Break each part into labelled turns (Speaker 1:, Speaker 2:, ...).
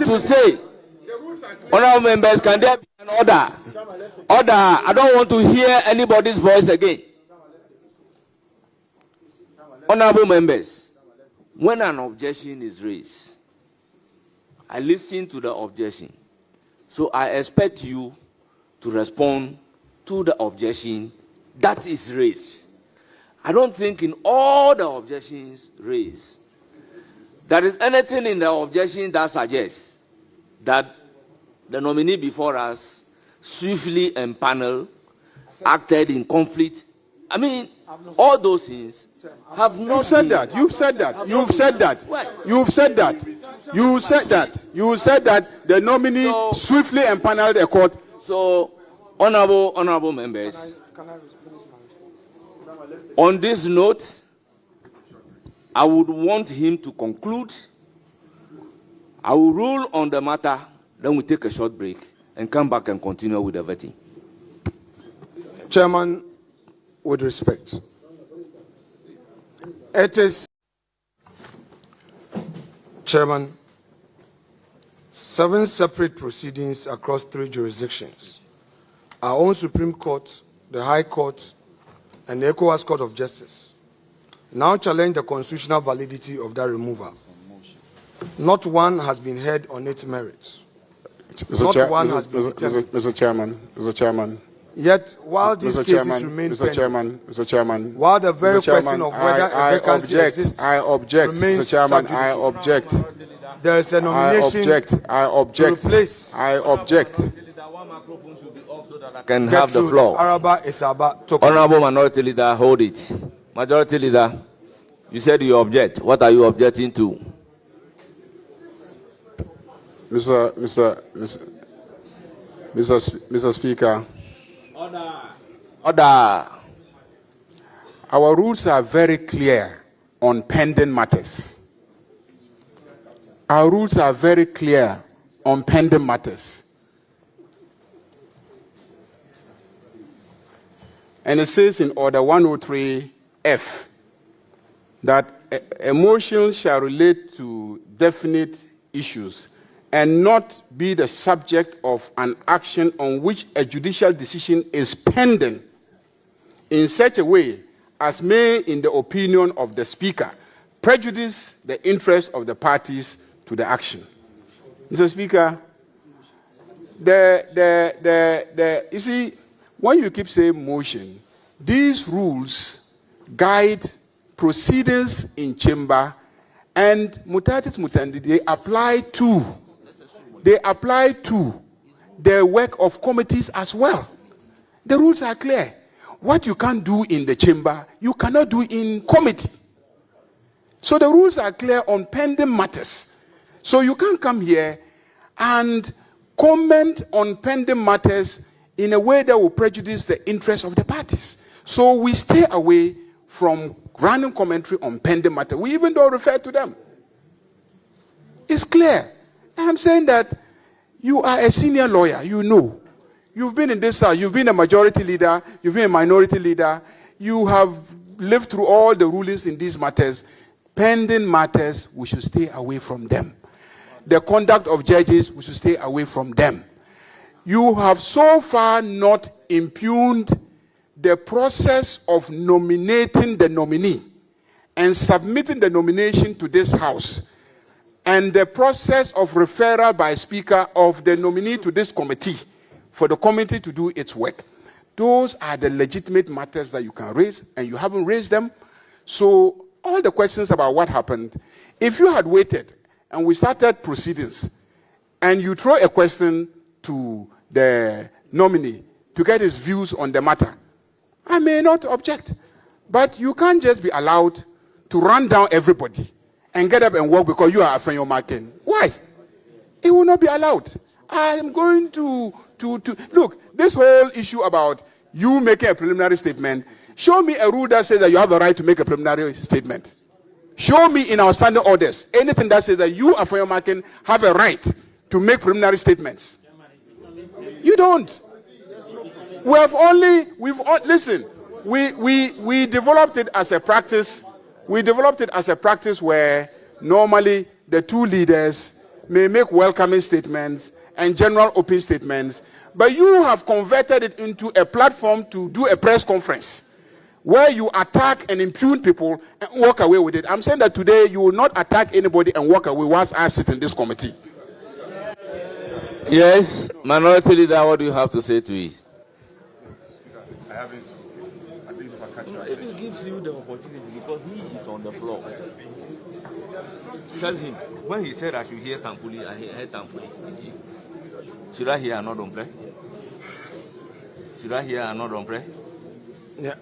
Speaker 1: want to say, honorable members, can there be an order? Order. I don't want to hear anybody's voice again. Honorable members, when an objection is raised, I listen to the objection. So I expect you to respond to the objection that is raised. I don't think in all the objections raised, there is anything in the objection that suggests that the nominee before us swiftly and panel acted in conflict. I mean, all those things have not.
Speaker 2: You've said that. You've said that. You've said that. You've said that. You said that. You said that the nominee swiftly empaneled a court.
Speaker 1: So, honorable members, on this note, I would want him to conclude. I will rule on the matter, then we take a short break and come back and continue with the vetting.
Speaker 3: Chairman, with respect, it is, Chairman, 7 separate proceedings across 3 jurisdictions. Our own Supreme Court, the High Court, and the ECOWAS Court of Justice now challenge the constitutional validity of that removal. Not one has been heard on its merits.
Speaker 2: Mr. Chairman.
Speaker 3: Yet, while these cases remain pending, while the very question of whether a vacancy exists remains subject, there is a nomination to replace.
Speaker 2: I object.
Speaker 1: Can have the floor. Honorable Minority Leader, hold it. Majority Leader, you said you object. What are you objecting to?
Speaker 2: Mr. Speaker.
Speaker 1: Order.
Speaker 2: Our rules are very clear on pending matters. Our rules are very clear on pending matters. And it says in Order 103F that a motion shall relate to definite issues and not be the subject of an action on which a judicial decision is pending in such a way as may, in the opinion of the Speaker, prejudice the interest of the parties to the action. Mr. Speaker, you see, when you keep saying motion, these rules guide proceedings in chamber, and mutatis mutandi, they apply to the work of committees as well. The rules are clear. What you can't do in the chamber, you cannot do in committee. So the rules are clear on pending matters. So you can't come here and comment on pending matters in a way that will prejudice the interests of the parties. So we stay away from running commentary on pending matters. We even don't refer to them. It's clear. I'm saying that you are a senior lawyer, you know. You've been in this house, you've been a majority leader, you've been a minority leader, you have lived through all the rulings in these matters. Pending matters, we should stay away from them. The conduct of judges, we should stay away from them. You have so far not impugned the process of nominating the nominee and submitting the nomination to this house, and the process of referral by Speaker of the nominee to this committee for the committee to do its work. Those are the legitimate matters that you can raise, and you haven't raised them. So all the questions about what happened, if you had waited and we started proceedings and you throw a question to the nominee to get his views on the matter, I may not object. But you can't just be allowed to run down everybody and get up and walk because you are Afenyo Markin. Why? It will not be allowed. I am going to look, this whole issue about you making a preliminary statement, show me a rule that says that you have a right to make a preliminary statement. Show me in our standing orders anything that says that you, Afenyo Markin, have a right to make preliminary statements. You don't. Listen, we developed it as a practice. We developed it as a practice where normally the two leaders may make welcoming statements and general open statements, but you have converted it into a platform to do a press conference where you attack and impugn people and walk away with it. I'm saying that today you will not attack anybody and walk away whilst I sit in this committee.
Speaker 1: Yes, Minority Leader, what do you have to say to it?
Speaker 4: I haven't spoken. At least if I catch you.
Speaker 1: If he gives you the opportunity, because he is on the floor. Tell him, when he said I should hear Tampuli, I heard Tampuli. Should I hear another play? Should I hear another play?
Speaker 3: Yeah.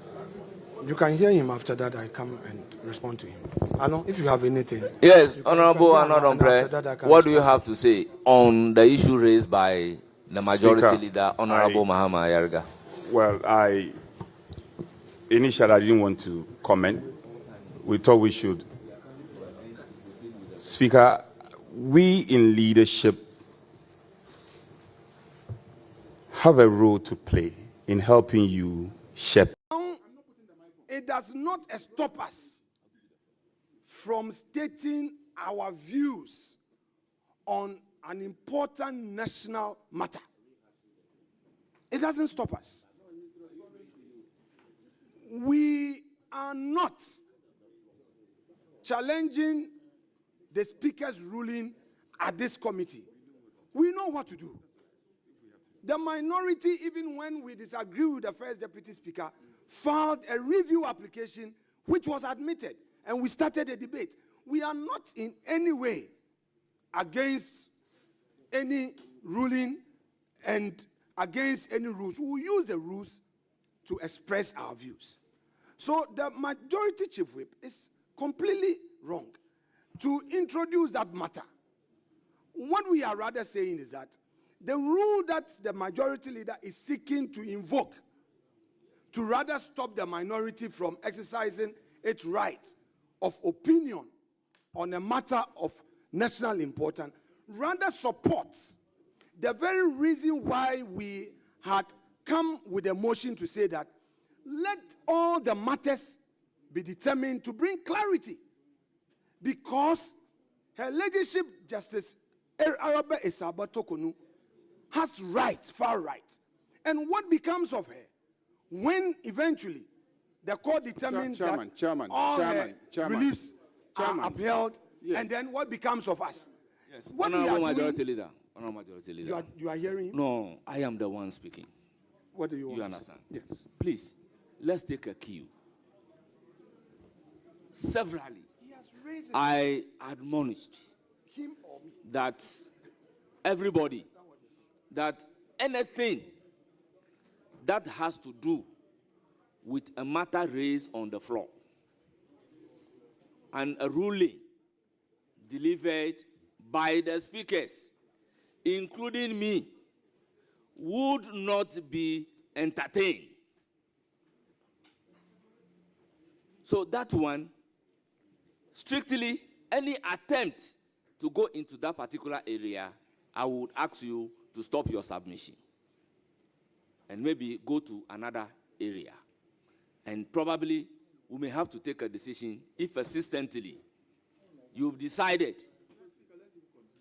Speaker 3: You can hear him after that. I come and respond to him. I know if you have anything.
Speaker 1: Yes, Honorable Anodon Pre, what do you have to say on the issue raised by the Majority
Speaker 4: Speaker,
Speaker 1: Leader, Honorable Mahama Ayarga?
Speaker 4: Well, initially I didn't want to comment. We thought we should. Speaker, we in leadership have a role to play in helping you shepherd.
Speaker 3: It does not stop us from stating our views on an important national matter. It doesn't stop us. We are not challenging the Speaker's ruling at this committee. We know what to do. The minority, even when we disagree with the First Deputy Speaker, filed a review application which was admitted, and we started a debate. We are not in any way against any ruling and against any rules. We will use the rules to express our views. So the Majority Chief Whip is completely wrong to introduce that matter. What we are rather saying is that the rule that the Majority Leader is seeking to invoke to rather stop the minority from exercising its right of opinion on a matter of national importance rather supports the very reason why we had come with a motion to say that let all the matters be determined to bring clarity, because Her Ladyship Justice Araba Esaba Torkonu has rights, far rights. And what becomes of her when eventually the court determines that all her reliefs are upheld, yes, and then what becomes of us?
Speaker 1: Yes.
Speaker 3: What
Speaker 1: Honorable Majority Leader. Honorable Majority Leader.
Speaker 3: You are hearing him?
Speaker 1: No, I am the one speaking.
Speaker 3: What do you want?
Speaker 1: You understand?
Speaker 3: Yes.
Speaker 1: Please, let's take a cue. Severally, I admonished
Speaker 3: Him or me?
Speaker 1: that everybody, that anything that has to do with a matter raised on the floor and a ruling delivered by the speakers, including me, would not be entertained. So that one, strictly, any attempt to go into that particular area, I would ask you to stop your submission and maybe go to another area. And probably we may have to take a decision if persistently you've decided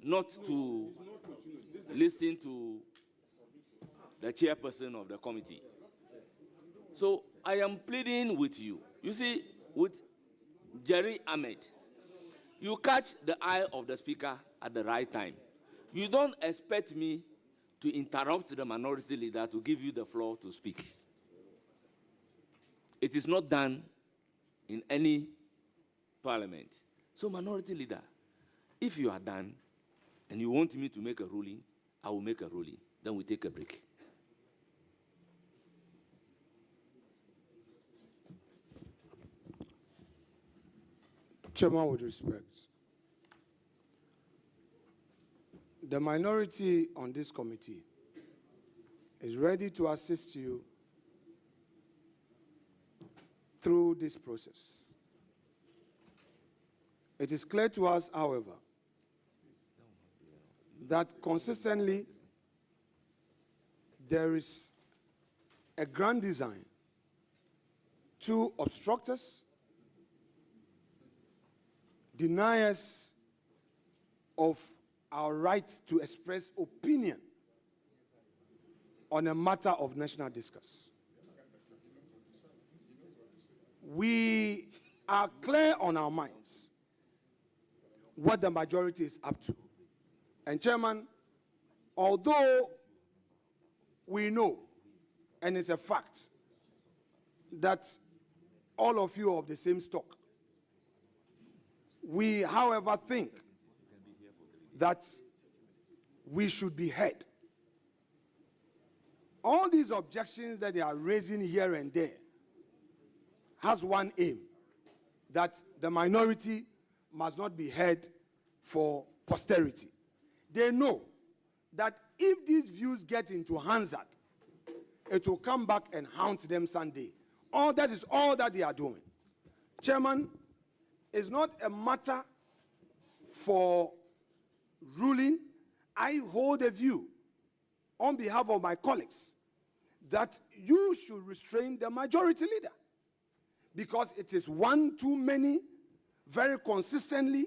Speaker 1: not to listen to the chairperson of the committee. So I am pleading with you. You see, with Jerry Ahmed, you catch the eye of the speaker at the right time. You don't expect me to interrupt the minority leader to give you the floor to speak. It is not done in any parliament. So minority leader, if you are done and you want me to make a ruling, I will make a ruling. Then we take a break.
Speaker 3: Chairman, with respect, the minority on this committee is ready to assist you through this process. It is clear to us, however, that consistently there is a grand design to obstruct us, deny us of our right to express opinion on a matter of national discourse. We are clear on our minds what the majority is up to. And Chairman, although we know, and it's a fact, that all of you are of the same stock, we, however, think that we should be heard. All these objections that they are raising here and there has one aim, that the minority must not be heard for posterity. They know that if these views get into Hansard, it will come back and haunt them someday. That is all that they are doing. Chairman, it's not a matter for ruling. I hold a view on behalf of my colleagues that you should restrain the majority leader, because it is one too many, very consistently,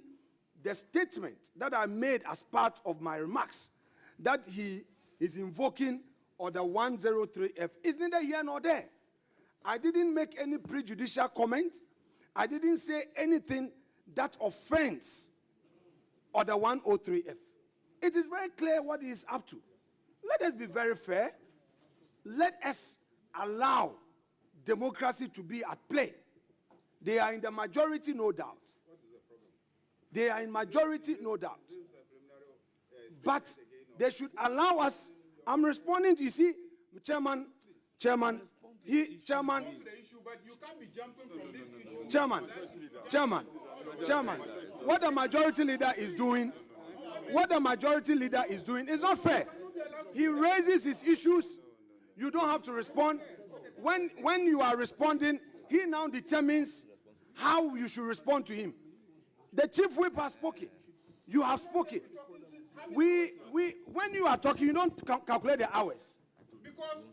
Speaker 3: the statement that I made as part of my remarks that he is invoking Order 103F is neither here nor there. I didn't make any prejudicial comment. I didn't say anything that offends Order 103F. It is very clear what he is up to. Let us be very fair. Let us allow democracy to be at play. They are in the majority, no doubt.
Speaker 2: What is the problem?
Speaker 3: They are in majority, no doubt. But they should allow us. I'm responding to, you see, Chairman,
Speaker 2: Chairman, but you can't be jumping from this issue.
Speaker 3: Chairman, what the majority leader is doing is not fair. He raises his issues. You don't have to respond. When you are responding, he now determines how you should respond to him. The chief whip has spoken. You have spoken. When you are talking, you don't calculate the hours.
Speaker 2: Because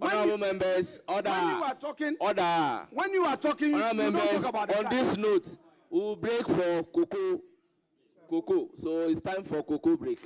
Speaker 1: Honorable members, order.
Speaker 3: When you are talking,
Speaker 1: Order.
Speaker 3: When you are talking, you don't
Speaker 1: Members,
Speaker 3: talk about the
Speaker 1: on
Speaker 3: time.
Speaker 1: this note, we'll break for cocoa. So it's time for cocoa break.